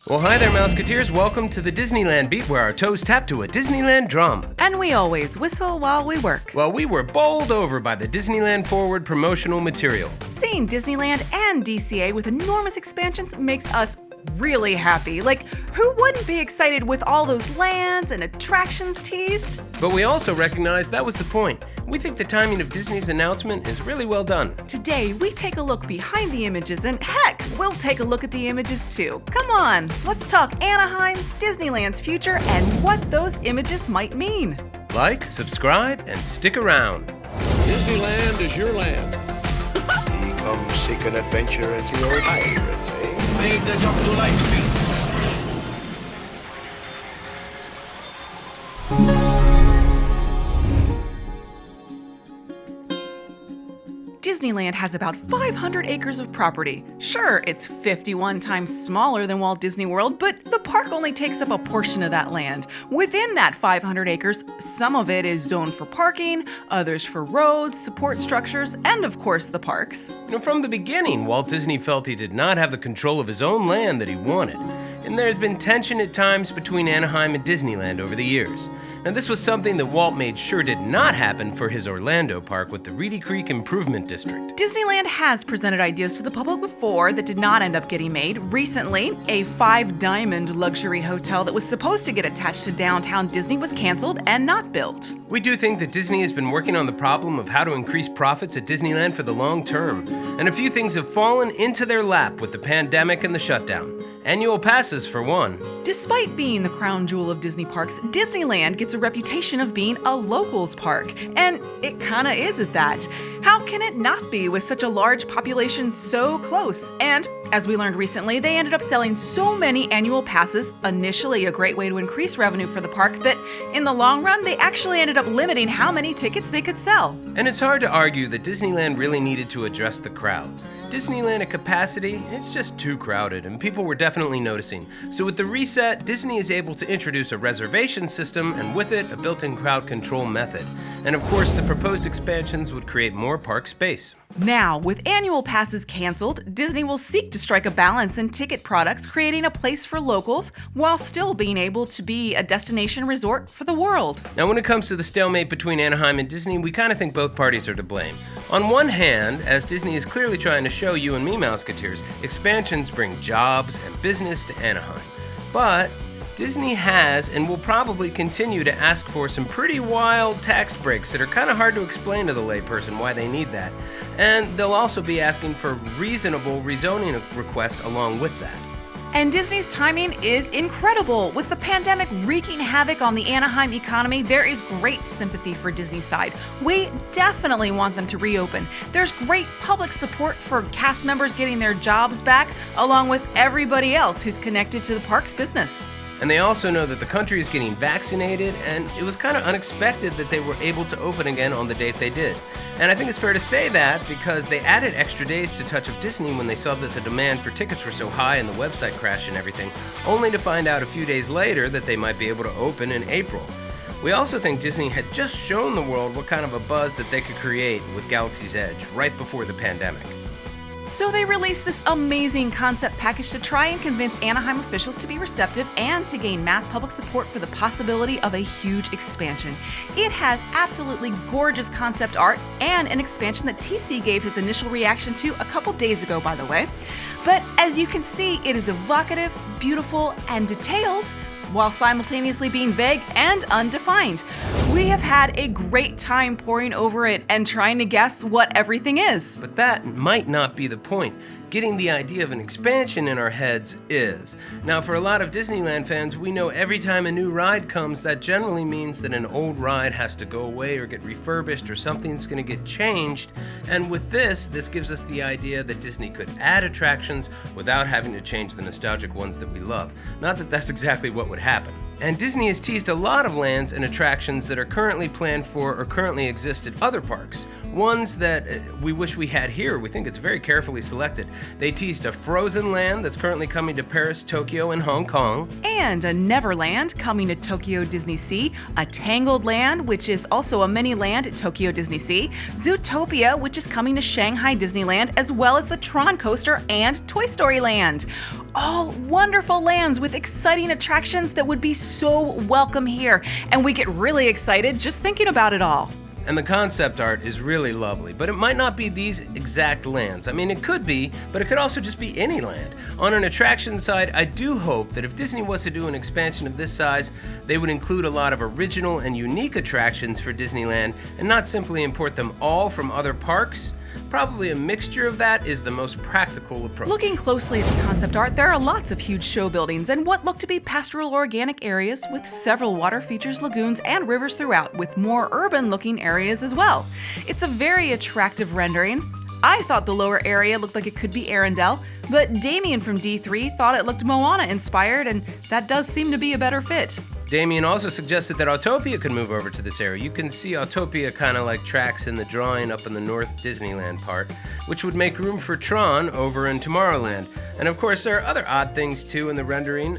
Well, hi there, Mouseketeers. Welcome to the Disneyland Beat, where our toes tap to a Disneyland drum. And we always whistle while we work. Well, we were bowled over by the Disneyland Forward promotional material. Seeing Disneyland and DCA with enormous expansions makes us really happy. Like, who wouldn't be excited with all those lands and attractions teased? But we also recognize that was the point. We think the timing of Disney's announcement is really well done. Today, we take a look behind the images, and heck, we'll take a look at the images too. Come on, let's talk Anaheim, Disneyland's future, and what those images might mean. Like, subscribe, and stick around. Disneyland is your land. Come seek an adventure into your pirates, eh? Make the jump to light speed. Disneyland has about 500 acres of property. Sure, it's 51 times smaller than Walt Disney World, but the park only takes up a portion of that land. Within that 500 acres, some of it is zoned for parking, others for roads, support structures, and of course the parks. From the beginning, Walt Disney felt he did not have the control of his own land that he wanted. And there's been tension at times between Anaheim and Disneyland over the years. Now, this was something that Walt made sure did not happen for his Orlando park with the Reedy Creek Improvement District. Disneyland has presented ideas to the public before that did not end up getting made. Recently, a 5-diamond luxury hotel that was supposed to get attached to downtown Disney was canceled and not built. We do think that Disney has been working on the problem of how to increase profits at Disneyland for the long term. And a few things have fallen into their lap with the pandemic and the shutdown. Annual passes, for one. Despite being the crown jewel of Disney parks, Disneyland gets a reputation of being a locals park, and it kinda is at that. How can it not be with such a large population so close? And as we learned recently, they ended up selling so many annual passes, initially a great way to increase revenue for the park, that in the long run, they actually ended up limiting how many tickets they could sell. And it's hard to argue that Disneyland really needed to address the crowds. Disneyland at capacity, it's just too crowded, and people were definitely noticing. So with the reset, Disney is able to introduce a reservation system, and with it, a built-in crowd control method. And of course, the proposed expansions would create more park space. Now, with annual passes canceled, Disney will seek to strike a balance in ticket products, creating a place for locals while still being able to be a destination resort for the world. Now, when it comes to the stalemate between Anaheim and Disney, we kind of think both parties are to blame. On one hand, as Disney is clearly trying to show you and me, Mouseketeers, expansions bring jobs and business to Anaheim. But Disney has and will probably continue to ask for some pretty wild tax breaks that are kind of hard to explain to the layperson why they need that. And they'll also be asking for reasonable rezoning requests along with that. And Disney's timing is incredible. With the pandemic wreaking havoc on the Anaheim economy, there is great sympathy for Disney's side. We definitely want them to reopen. There's great public support for cast members getting their jobs back, along with everybody else who's connected to the park's business. And they also know that the country is getting vaccinated, and it was kind of unexpected that they were able to open again on the date they did. And I think it's fair to say that because they added extra days to Touch of Disney when they saw that the demand for tickets were so high and the website crashed and everything, only to find out a few days later that they might be able to open in April. We also think Disney had just shown the world what kind of a buzz that they could create with Galaxy's Edge right before the pandemic. So they released this amazing concept package to try and convince Anaheim officials to be receptive and to gain mass public support for the possibility of a huge expansion. It has absolutely gorgeous concept art and an expansion that TC gave his initial reaction to a couple days ago, by the way. But as you can see, it is evocative, beautiful, and detailed, while simultaneously being vague and undefined. We have had a great time poring over it and trying to guess what everything is. But that might not be the point. Getting the idea of an expansion in our heads is. Now, for a lot of Disneyland fans, we know every time a new ride comes, that generally means that an old ride has to go away or get refurbished or something's going to get changed. And with this gives us the idea that Disney could add attractions without having to change the nostalgic ones that we love. Not that that's exactly what would happen. And Disney has teased a lot of lands and attractions that are currently planned for or currently exist at other parks. Ones that we wish we had here. We think it's very carefully selected. They teased a Frozen Land that's currently coming to Paris, Tokyo, and Hong Kong. And a Neverland coming to Tokyo Disney Sea, a Tangled Land, which is also a mini land at Tokyo Disney Sea, Zootopia, which is coming to Shanghai Disneyland, as well as the Tron Coaster and Toy Story Land. All wonderful lands with exciting attractions that would be so welcome here, and we get really excited just thinking about it all. And the concept art is really lovely, but it might not be these exact lands. I mean, it could be, but it could also just be any land. On an attraction side, I do hope that if Disney was to do an expansion of this size, they would include a lot of original and unique attractions for Disneyland and not simply import them all from other parks. Probably a mixture of that is the most practical approach. Looking closely at the concept art, there are lots of huge show buildings and what look to be pastoral organic areas with several water features, lagoons, and rivers throughout, with more urban-looking areas as well. It's a very attractive rendering. I thought the lower area looked like it could be Arendelle, but Damien from D3 thought it looked Moana-inspired, and that does seem to be a better fit. Damien also suggested that Autopia could move over to this area. You can see Autopia kind of like tracks in the drawing up in the North Disneyland part, which would make room for Tron over in Tomorrowland. And of course, there are other odd things too in the rendering.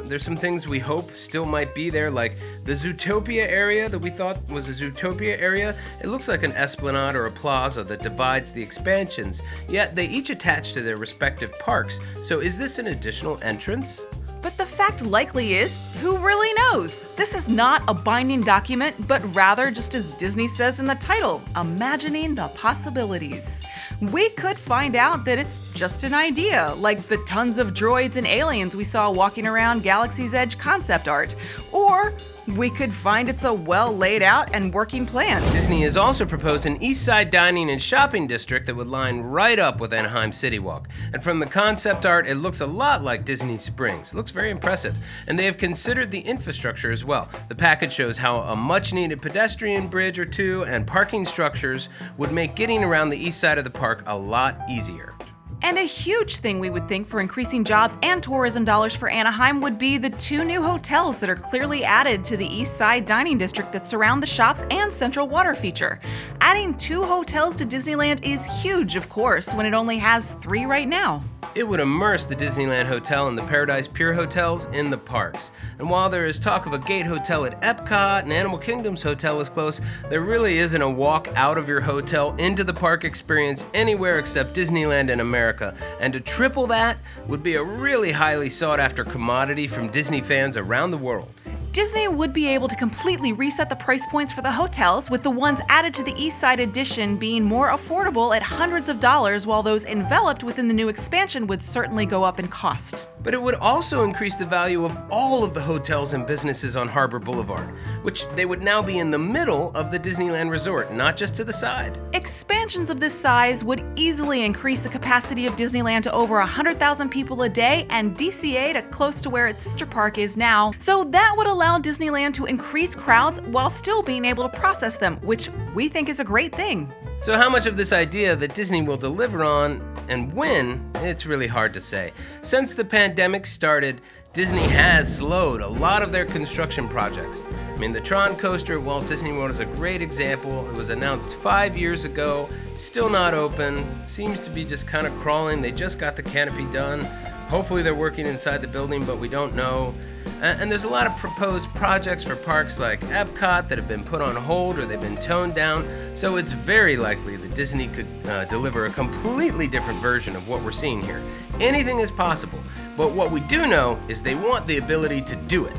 There's some things we hope still might be there, like the Zootopia area that we thought was a Zootopia area. It looks like an esplanade or a plaza that divides the expansions, yet they each attach to their respective parks. So is this an additional entrance? But the fact likely is, who really knows? This is not a binding document, but rather, just as Disney says in the title, imagining the possibilities. We could find out that it's just an idea, like the tons of droids and aliens we saw walking around Galaxy's Edge concept art. Or we could find it's a well laid out and working plan. Disney has also proposed an East Side dining and shopping district that would line right up with Anaheim City Walk. And from the concept art, it looks a lot like Disney Springs. It looks very impressive. And they have considered the infrastructure as well. The package shows how a much needed pedestrian bridge or two and parking structures would make getting around the east side of the park a lot easier. And a huge thing we would think for increasing jobs and tourism dollars for Anaheim would be the 2 new hotels that are clearly added to the East Side dining district that surround the shops and central water feature. Adding 2 hotels to Disneyland is huge, of course, when it only has 3 right now. It would immerse the Disneyland Hotel and the Paradise Pier hotels in the parks. And while there is talk of a gate hotel at Epcot and Animal Kingdom's hotel is close, there really isn't a walk out of your hotel into the park experience anywhere except Disneyland in America. And to triple that would be a really highly sought after commodity from Disney fans around the world. Disney would be able to completely reset the price points for the hotels, with the ones added to the East Side Edition being more affordable at hundreds of dollars, while those enveloped within the new expansion would certainly go up in cost. But it would also increase the value of all of the hotels and businesses on Harbor Boulevard, which they would now be in the middle of the Disneyland Resort, not just to the side. Expansions of this size would easily increase the capacity of Disneyland to over 100,000 people a day and DCA to close to where its sister park is now, so that would allow Disneyland to increase crowds while still being able to process them, which we think is a great thing. So how much of this idea that Disney will deliver on and when, it's really hard to say. Since the pandemic started, Disney has slowed a lot of their construction projects. I mean, the Tron coaster at Walt Disney World is a great example. It was announced 5 years ago, still not open, seems to be just kind of crawling. They just got the canopy done. Hopefully they're working inside the building, but we don't know. And there's a lot of proposed projects for parks like Epcot that have been put on hold or they've been toned down, so it's very likely that Disney could deliver a completely different version of what we're seeing here. Anything is possible, but what we do know is they want the ability to do it.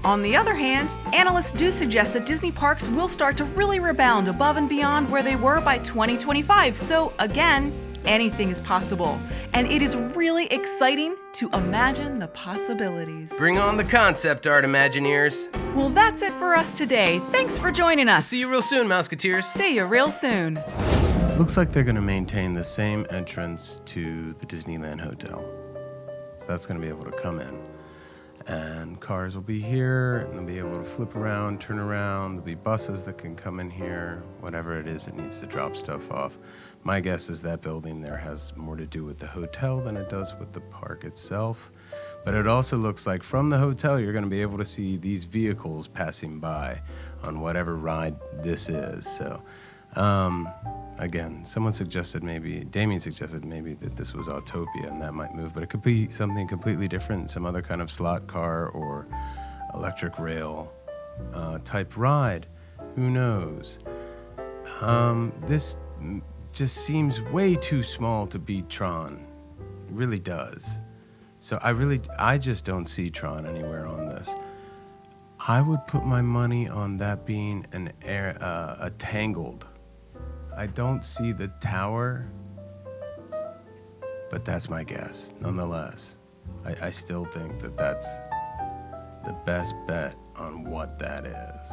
On the other hand, analysts do suggest that Disney parks will start to really rebound above and beyond where they were by 2025, so again, anything is possible. And it is really exciting to imagine the possibilities. Bring on the concept art, Imagineers. Well, that's it for us today. Thanks for joining us. See you real soon, Mouseketeers. See you real soon. Looks like they're going to maintain the same entrance to the Disneyland Hotel. So that's going to be able to come in. And cars will be here, and they'll be able to flip around, turn around. There'll be buses that can come in here, whatever it is that needs to drop stuff off. My guess is that building there has more to do with the hotel than it does with the park itself. But it also looks like from the hotel, you're going to be able to see these vehicles passing by on whatever ride this is. So Again, someone suggested Damien suggested maybe that this was Autopia and that might move, but it could be something completely different, some other kind of slot car or electric rail type ride. Who knows? This just seems way too small to beat Tron. It really does. So I just don't see Tron anywhere on this. I would put my money on that being a Tangled. I don't see the tower, but that's my guess. Nonetheless, I still think that that's the best bet on what that is.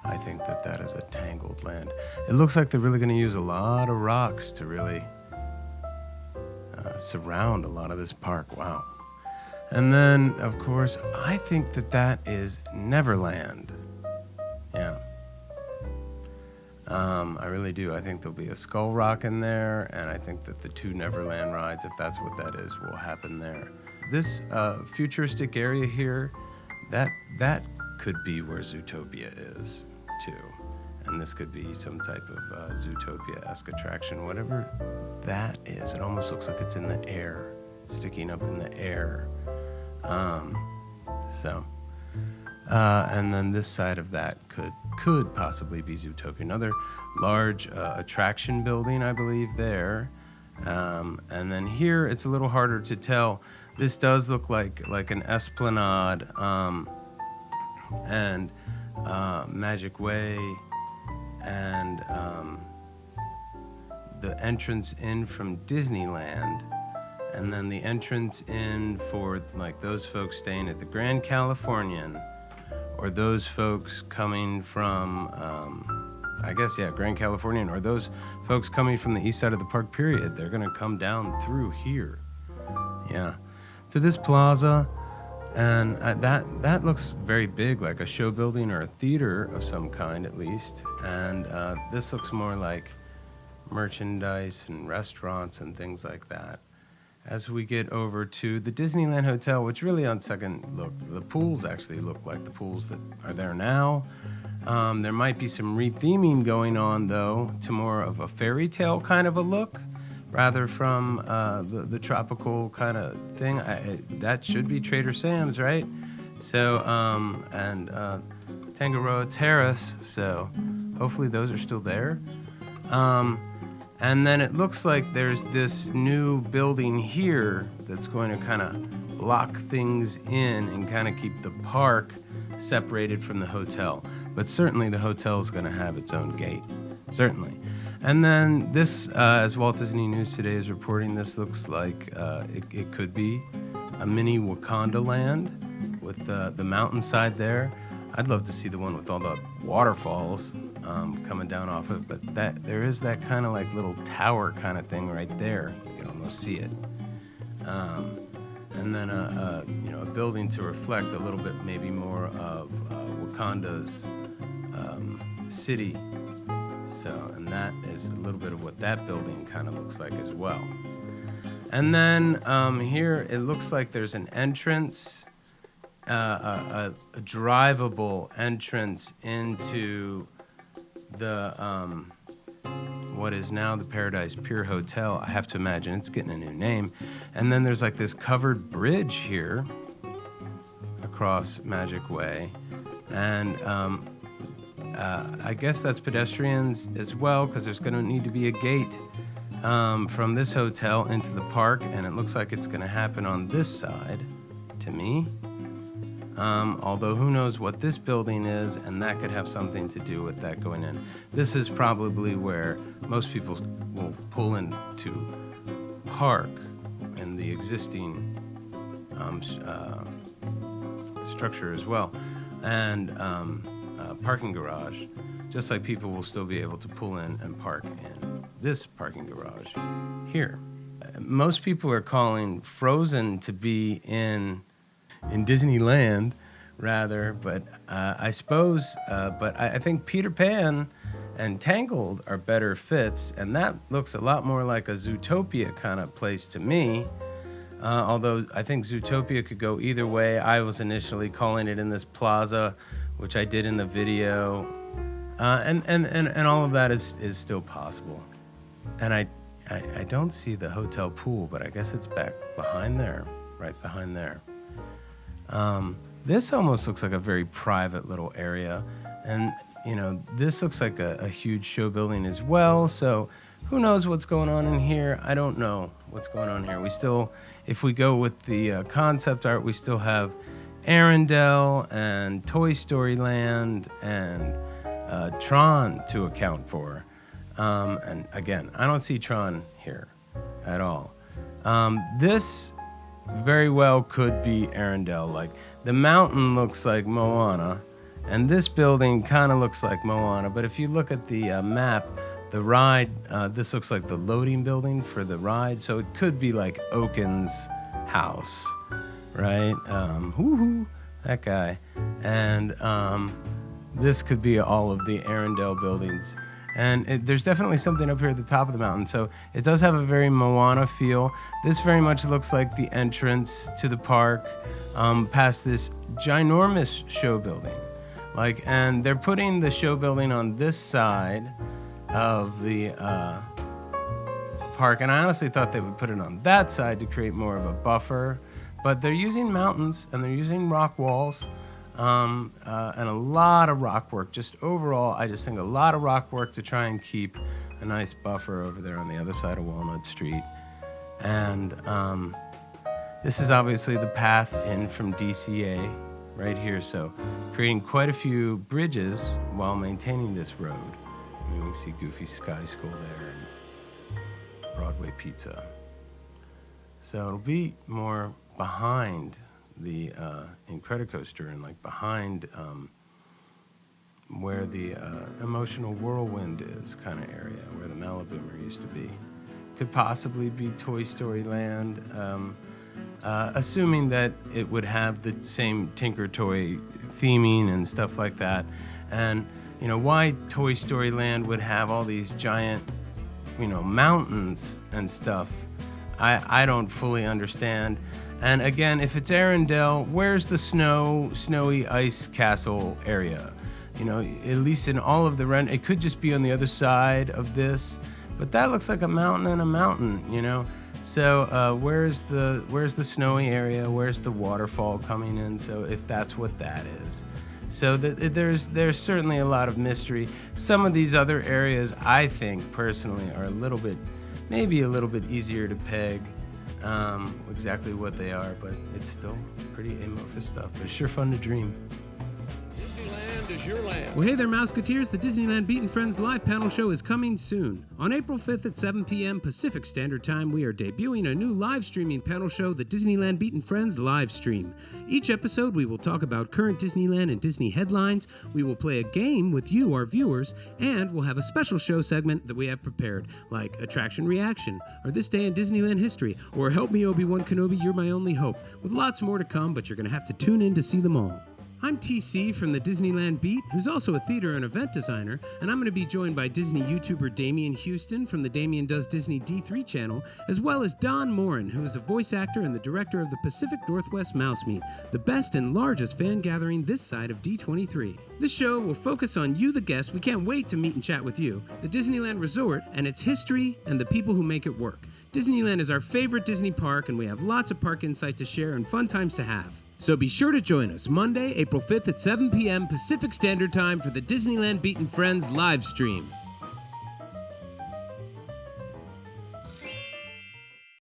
I think that that is a Tangled Land. It looks like they're really going to use a lot of rocks to really surround a lot of this park. Wow. And then, of course, I think that that is Neverland. Yeah. I really do. I think there'll be a Skull Rock in there, and I think that the 2 Neverland rides, if that's what that is, will happen there. This futuristic area here, that could be where Zootopia is, too. And this could be some type of Zootopia-esque attraction, whatever that is. It almost looks like it's in the air, sticking up in the air. And then this side of that could possibly be Zootopia. Another large attraction building, I believe, there. And then here, it's a little harder to tell. This does look like an esplanade and Magic Way and the entrance in from Disneyland. And then the entrance in for like those folks staying at the Grand Californian, or those folks coming from, Grand Californian, or those folks coming from the east side of the park, period. They're gonna come down through here, to this plaza. And that looks very big, like a show building or a theater of some kind, at least. And this looks more like merchandise and restaurants and things like that. As we get over to the Disneyland Hotel, which really on second look, the pools actually look like the pools that are there now. There might be some retheming going on, though, to more of a fairy tale kind of a look, rather from the tropical kind of thing. That should be Trader Sam's, right? So, and Tangaroa Terrace, so hopefully those are still there. And then it looks like there's this new building here that's going to kind of lock things in and kind of keep the park separated from the hotel. But certainly the hotel is going to have its own gate, certainly. And then this, as Walt Disney News Today is reporting, this looks like it could be a mini Wakanda land with the mountainside there. I'd love to see the one with all the waterfalls coming down off it, but there is that kind of like little tower kind of thing right there. You can almost see it. And then a building to reflect a little bit maybe more of Wakanda's city. So, and that is a little bit of what that building kind of looks like as well. And then here it looks like there's an entrance, a drivable entrance into the what is now the Paradise Pier Hotel. I have to imagine it's getting a new name. And then there's like this covered bridge here across Magic Way, and I guess that's pedestrians as well, because there's going to need to be a gate from this hotel into the park, and it looks like it's going to happen on this side to me. Although who knows what this building is, and that could have something to do with that going in. This is probably where most people will pull into park in the existing structure as well, and parking garage, just like people will still be able to pull in and park in this parking garage here. Most people are calling Frozen to be in Disneyland, rather, but I suppose, but I think Peter Pan and Tangled are better fits, and that looks a lot more like a Zootopia kind of place to me. Although I think Zootopia could go either way. I was initially calling it in this plaza, which I did in the video, And all of that is still possible. And I don't see the hotel pool, but I guess it's back behind there, right behind there. This almost looks like a very private little area. And, this looks like a huge show building as well. So who knows what's going on in here? I don't know what's going on here. We still, if we go with the concept art, we still have Arendelle and Toy Story Land and Tron to account for. And again, I don't see Tron here at all. This very well could be Arendelle. Like, the mountain looks like Moana, and this building kind of looks like Moana. But if you look at the map, the ride, this looks like the loading building for the ride. So it could be like Oaken's house, right? That guy. And this could be all of the Arendelle buildings. And there's definitely something up here at the top of the mountain. So it does have a very Moana feel. This very much looks like the entrance to the park past this ginormous show building. And they're putting the show building on this side of the park. And I honestly thought they would put it on that side to create more of a buffer. But they're using mountains and they're using rock walls. And a lot of rock work. Just overall, I just think a lot of rock work to try and keep a nice buffer over there on the other side of Walnut Street. And this is obviously the path in from DCA right here. So creating quite a few bridges while maintaining this road. We can see Goofy Sky School there and Broadway Pizza. So it'll be more behind the Incredicoaster and behind where the Emotional Whirlwind is kind of area, where the Maliboomer used to be. Could possibly be Toy Story Land, assuming that it would have the same Tinker Toy theming and stuff like that. And why Toy Story Land would have all these giant, mountains and stuff, I don't fully understand. And again, if it's Arendelle, where's the snowy ice castle area? At least in all of the it could just be on the other side of this, but that looks like a mountain and a mountain, So where's the snowy area? Where's the waterfall coming in? So if that's what that is. So there's certainly a lot of mystery. Some of these other areas, I think personally, are maybe a little bit easier to peg. Exactly what they are, but it's still pretty amorphous stuff. But it's sure fun to dream. Disneyland is your land. Well, hey there, Mouseketeers. The Disneyland Beat Friends live panel show is coming soon. On April 5th at 7 p.m. Pacific Standard Time, we are debuting a new live streaming panel show, the Disneyland Beat Friends live stream. Each episode, we will talk about current Disneyland and Disney headlines. We will play a game with you, our viewers, and we'll have a special show segment that we have prepared, like Attraction Reaction, or This Day in Disneyland History, or Help Me Obi-Wan Kenobi, You're My Only Hope, with lots more to come, but you're going to have to tune in to see them all. I'm TC from the Disneyland Beat, who's also a theater and event designer, and I'm going to be joined by Disney YouTuber Damien Houston from the Damien Does Disney D3 channel, as well as Don Morin, who is a voice actor and the director of the Pacific Northwest Mouse Meet, the best and largest fan gathering this side of D23. This show will focus on you, the guest. We can't wait to meet and chat with you, the Disneyland Resort, and its history and the people who make it work. Disneyland is our favorite Disney park, and we have lots of park insight to share and fun times to have. So be sure to join us Monday, April 5th at 7 p.m. Pacific Standard Time for the Disneyland Beat Friends live stream.